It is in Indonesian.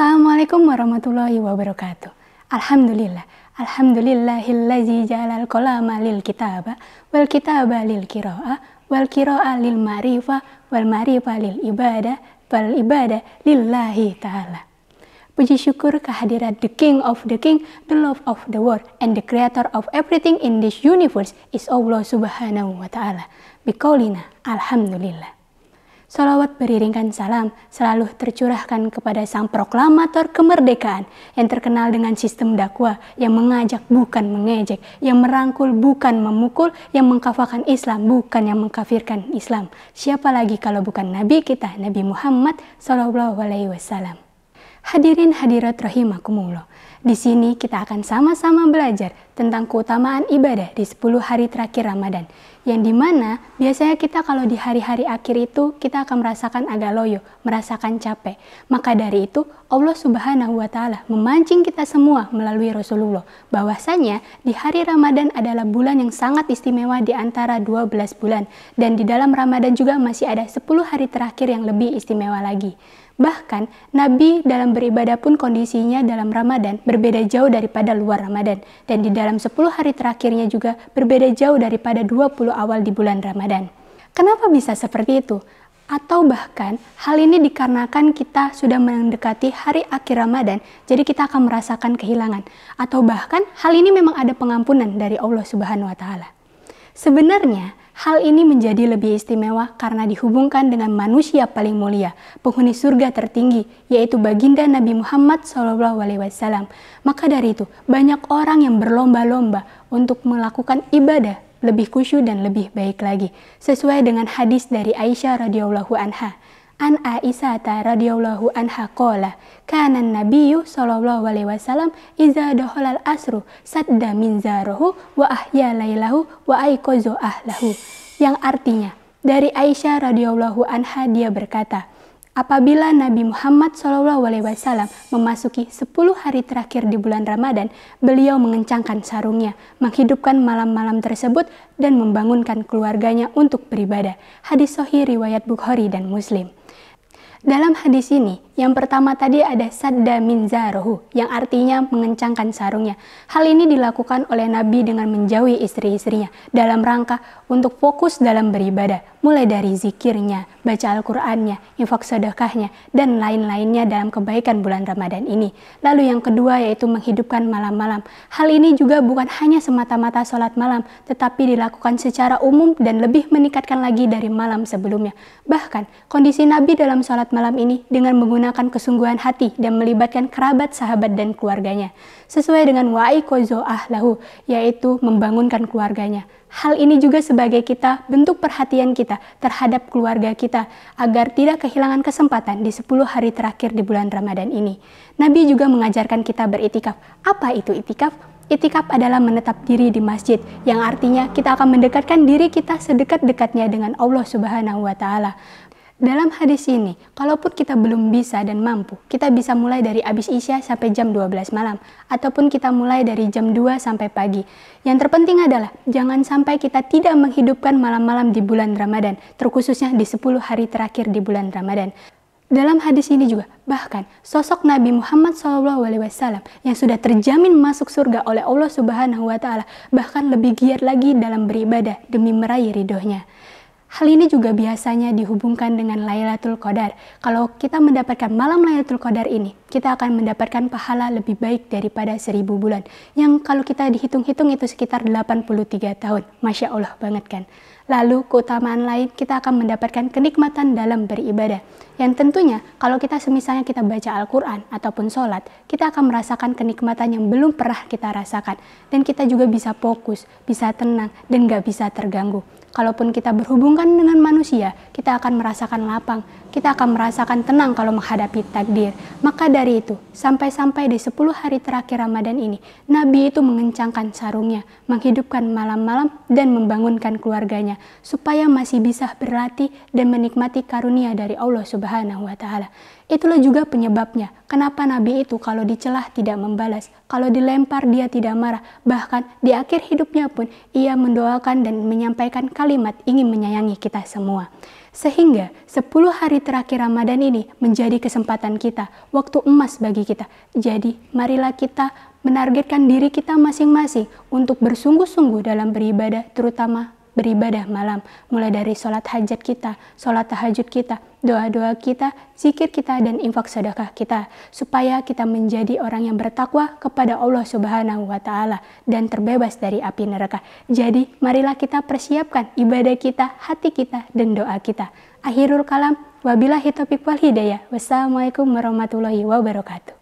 Assalamualaikum warahmatullahi wabarakatuh. Alhamdulillah. Alhamdulillahillazi ja'alal qalama lil kitaba wal kitaba lil qira'a wal qira'a lil ma'rifah wal ma'rifah lil ibadah wal ibadah lillahi ta'ala. Puji syukur kehadirat the King of the King, the Lord of the world, and the creator of everything in this universe is Allah subhanahu wa ta'ala. Biqaulina alhamdulillah. Salawat beriringkan salam selalu tercurahkan kepada sang proklamator kemerdekaan yang terkenal dengan sistem dakwah yang mengajak bukan mengejek, yang merangkul bukan memukul, yang mengkafarkan Islam bukan yang mengkafirkan Islam. Siapa lagi kalau bukan Nabi kita, Nabi Muhammad SAW. Hadirin hadirat rahimakumullah. Di sini kita akan sama-sama belajar tentang keutamaan ibadah di 10 hari terakhir Ramadan. Yang dimana biasanya kita kalau di hari-hari akhir itu kita akan merasakan agak loyo, merasakan capek. Maka dari itu Allah subhanahu wa ta'ala memancing kita semua melalui Rasulullah. Bahwasanya di hari Ramadan adalah bulan yang sangat istimewa di antara 12 bulan. Dan di dalam Ramadan juga masih ada 10 hari terakhir yang lebih istimewa lagi. Bahkan Nabi dalam beribadah pun kondisinya dalam Ramadan berbeda jauh daripada luar Ramadan. Dan di dalam 10 hari terakhirnya juga berbeda jauh daripada 20 awal di bulan Ramadan. Kenapa bisa seperti itu? Atau bahkan hal ini dikarenakan kita sudah mendekati hari akhir Ramadan, jadi kita akan merasakan kehilangan. Atau bahkan hal ini memang ada pengampunan dari Allah Subhanahu wa ta'ala. Sebenarnya hal ini menjadi lebih istimewa karena dihubungkan dengan manusia paling mulia, penghuni surga tertinggi, yaitu baginda Nabi Muhammad SAW. Maka dari itu, banyak orang yang berlomba-lomba untuk melakukan ibadah lebih khusyuk dan lebih baik lagi, sesuai dengan hadis dari Aisyah radhiyallahu anha. An Aisyah radhiyallahu anha qala kana nabiyyu sallallahu alaihi wasallam iza dakhala al-asru sadda min zarahu wa ahya lailahu wa aiqaza ahlahu. Yang artinya dari Aisyah radhiyallahu anha dia berkata, apabila Nabi Muhammad SAW memasuki 10 hari terakhir di bulan Ramadan, beliau mengencangkan sarungnya, menghidupkan malam-malam tersebut dan membangunkan keluarganya untuk beribadah. Hadis sahih riwayat Bukhari dan Muslim. Dalam hadis ini, yang pertama tadi ada sadda min zarahu, yang artinya mengencangkan sarungnya. Hal ini dilakukan oleh Nabi dengan menjauhi istri-istrinya dalam rangka untuk fokus dalam beribadah, mulai dari zikirnya, baca Al-Qur'annya, infak sedekahnya, dan lain-lainnya dalam kebaikan bulan Ramadan ini. Lalu yang kedua yaitu menghidupkan malam-malam. Hal ini juga bukan hanya semata-mata sholat malam, tetapi dilakukan secara umum dan lebih meningkatkan lagi dari malam sebelumnya. Bahkan kondisi Nabi dalam sholat malam ini dengan menggunakan kesungguhan hati dan melibatkan kerabat, sahabat, dan keluarganya. Sesuai dengan wa'iqozo ahlahu, yaitu membangunkan keluarganya. Hal ini juga sebagai kita bentuk perhatian kita terhadap keluarga kita agar tidak kehilangan kesempatan di 10 hari terakhir di bulan Ramadan ini. Nabi juga mengajarkan kita beritikaf. Apa itu itikaf? Itikaf adalah menetap diri di masjid, yang artinya kita akan mendekatkan diri kita sedekat-dekatnya dengan Allah Subhanahu wa ta'ala. Dalam hadis ini, kalaupun kita belum bisa dan mampu, kita bisa mulai dari habis Isya sampai jam 12 malam, ataupun kita mulai dari jam 2 sampai pagi. Yang terpenting adalah, jangan sampai kita tidak menghidupkan malam-malam di bulan Ramadan, terkhususnya di 10 hari terakhir di bulan Ramadan. Dalam hadis ini juga, bahkan sosok Nabi Muhammad SAW yang sudah terjamin masuk surga oleh Allah Subhanahu wa ta'ala, bahkan lebih giat lagi dalam beribadah demi meraih ridhonya. Hal ini juga biasanya dihubungkan dengan Lailatul Qadar. Kalau kita mendapatkan malam Lailatul Qadar ini, kita akan mendapatkan pahala lebih baik daripada 1000 bulan. Yang kalau kita dihitung-hitung itu sekitar 83 tahun. Masya Allah banget kan. Lalu keutamaan lain, kita akan mendapatkan kenikmatan dalam beribadah. Yang tentunya kalau kita semisalnya kita baca Al-Quran ataupun sholat, kita akan merasakan kenikmatan yang belum pernah kita rasakan. Dan kita juga bisa fokus, bisa tenang, dan gak bisa terganggu. Kalaupun kita berhubungan dengan manusia, kita akan merasakan lapang, kita akan merasakan tenang kalau menghadapi takdir. Maka dari itu, sampai-sampai di 10 hari terakhir Ramadan ini, Nabi itu mengencangkan sarungnya, menghidupkan malam-malam dan membangunkan keluarganya, supaya masih bisa berlatih dan menikmati karunia dari Allah Subhanahu wa ta'ala. Itulah juga penyebabnya kenapa Nabi itu kalau dicelah tidak membalas, kalau dilempar dia tidak marah, bahkan di akhir hidupnya pun ia mendoakan dan menyampaikan kalimat ingin menyayangi kita semua. Sehingga 10 hari terakhir Ramadan ini menjadi kesempatan kita, waktu emas bagi kita. Jadi marilah kita menargetkan diri kita masing-masing untuk bersungguh-sungguh dalam beribadah, terutama beribadah malam, mulai dari sholat hajat kita, sholat tahajud kita, doa-doa kita, zikir kita, dan infak sedekah kita, supaya kita menjadi orang yang bertakwa kepada Allah Subhanahu wa Ta'ala dan terbebas dari api neraka. Jadi, marilah kita persiapkan ibadah kita, hati kita, dan doa kita. Akhirul kalam, wabillahi taufiq wal hidayah. Wassalamualaikum warahmatullahi wabarakatuh.